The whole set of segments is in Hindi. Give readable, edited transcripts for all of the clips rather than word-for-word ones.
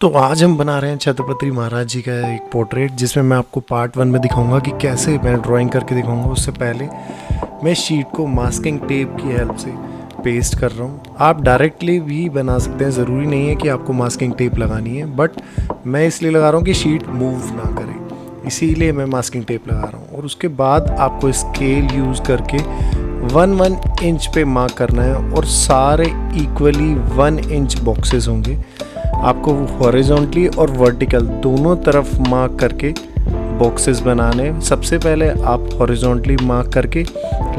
तो आज हम बना रहे हैं छत्रपति महाराज जी का एक पोर्ट्रेट, जिसमें मैं आपको पार्ट 1 में दिखाऊंगा कि कैसे मैं ड्राइंग करके दिखाऊंगा। उससे पहले मैं शीट को मास्किंग टेप की हेल्प से पेस्ट कर रहा हूँ। आप डायरेक्टली भी बना सकते हैं, ज़रूरी नहीं है कि आपको मास्किंग टेप लगानी है, बट मैं इसलिए लगा रहा हूँ कि शीट मूव ना करे, इसीलिए मैं मास्किंग टेप लगा रहा हूँ। और उसके बाद आपको स्केल यूज़ करके 1 इंच पे मार्क करना है और सारे इक्वली 1 इंच बॉक्सेस होंगे। आपको हॉरिजॉन्टली और वर्टिकल दोनों तरफ मार्क करके बॉक्सेस बनाने। सबसे पहले आप हॉरिजॉन्टली मार्क करके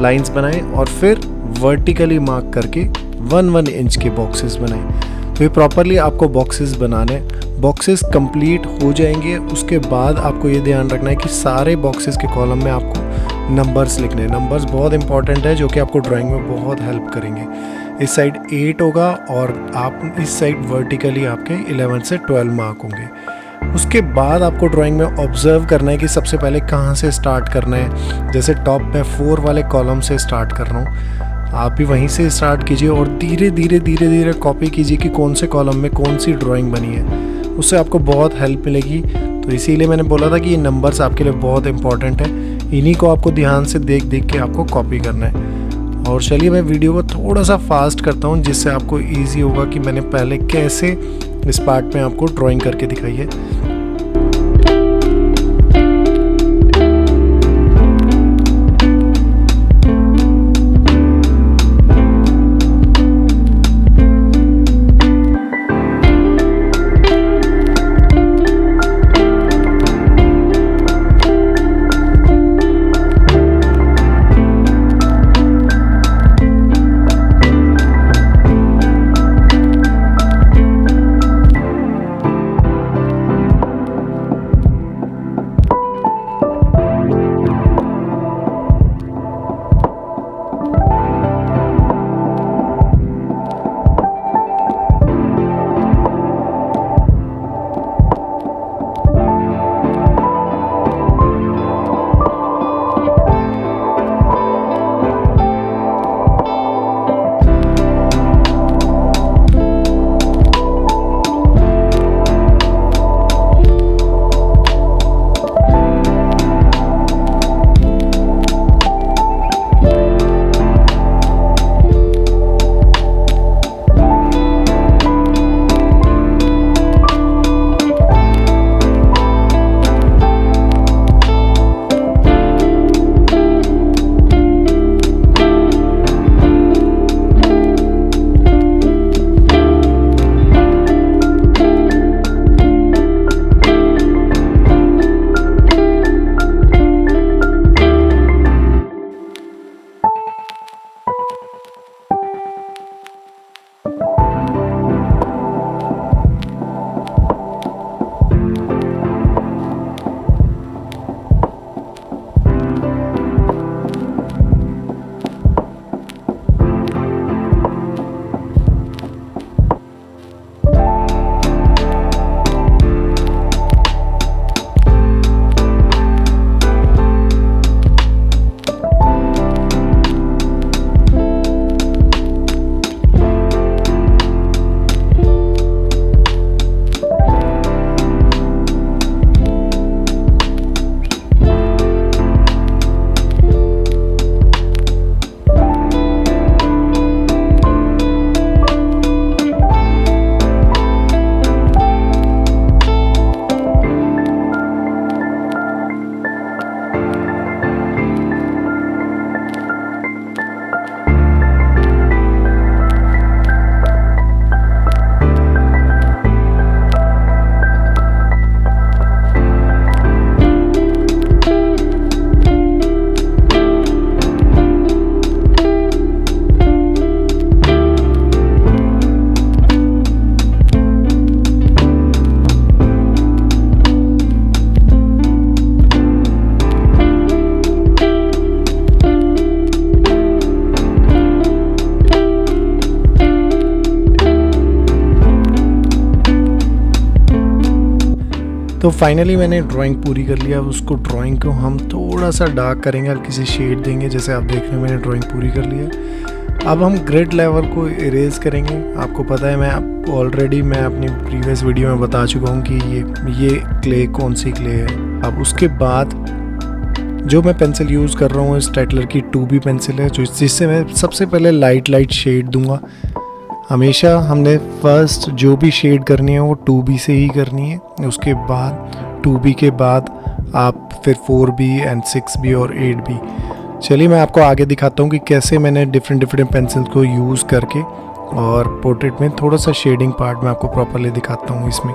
लाइंस बनाएं और फिर वर्टिकली मार्क करके 1 इंच के बॉक्सेस बनाएं। तो ये प्रॉपरली आपको बॉक्सेस बनाने। बॉक्सेस कंप्लीट हो जाएंगे, उसके बाद आपको ये ध्यान रखना है कि सारे बॉक्सेस के कॉलम में आपको नंबर्स लिखने हैं। नंबर्स बहुत इंपॉर्टेंट है, जो कि आपको ड्राइंग में बहुत हेल्प करेंगे। इस साइड 8 होगा और आप इस साइड वर्टिकली आपके 11 से 12 मार्क होंगे। उसके बाद आपको ड्राइंग में ऑब्जर्व करना है कि सबसे पहले कहाँ से स्टार्ट करना है। जैसे टॉप में 4 वाले कॉलम से स्टार्ट कर रहा हूँ, आप भी वहीं से स्टार्ट कीजिए और धीरे धीरे कॉपी कीजिए कि कौन से कॉलम में कौन सी ड्राइंग बनी है। उससे आपको बहुत हेल्प मिलेगी। तो इसीलिए मैंने बोला था कि ये नंबर्स आपके लिए बहुत इंपॉर्टेंट है। इन्हीं को आपको ध्यान से देख के आपको कॉपी करना है। और चलिए मैं वीडियो को थोड़ा सा फास्ट करता हूँ, जिससे आपको इजी होगा कि मैंने पहले कैसे इस पार्ट में आपको ड्राइंग करके दिखाई है। तो फाइनली मैंने ड्राइंग पूरी कर लिया। उसको ड्राइंग को हम थोड़ा सा डार्क करेंगे, हल्की सी शेड देंगे। जैसे आप देख रहे हैं मैंने ड्राइंग पूरी कर लिया। अब हम ग्रिड लेवल को इरेज करेंगे। आपको पता है मैं ऑलरेडी अपनी प्रीवियस वीडियो में बता चुका हूँ कि ये क्ले कौन सी क्ले है। अब उसके बाद जो मैं पेंसिल यूज़ कर रहा हूँ स्टेटलर की 2B पेंसिल है, जिससे मैं सबसे पहले लाइट शेड दूंगा। हमेशा हमने फर्स्ट जो भी शेड करनी है वो 2B से ही करनी है। उसके बाद 2B के बाद आप फिर 4B एंड 6B और 8B। चलिए मैं आपको आगे दिखाता हूँ कि कैसे मैंने डिफरेंट पेंसिल्स को यूज़ करके और पोर्ट्रेट में थोड़ा सा शेडिंग पार्ट मैं आपको प्रॉपरली दिखाता हूँ इसमें।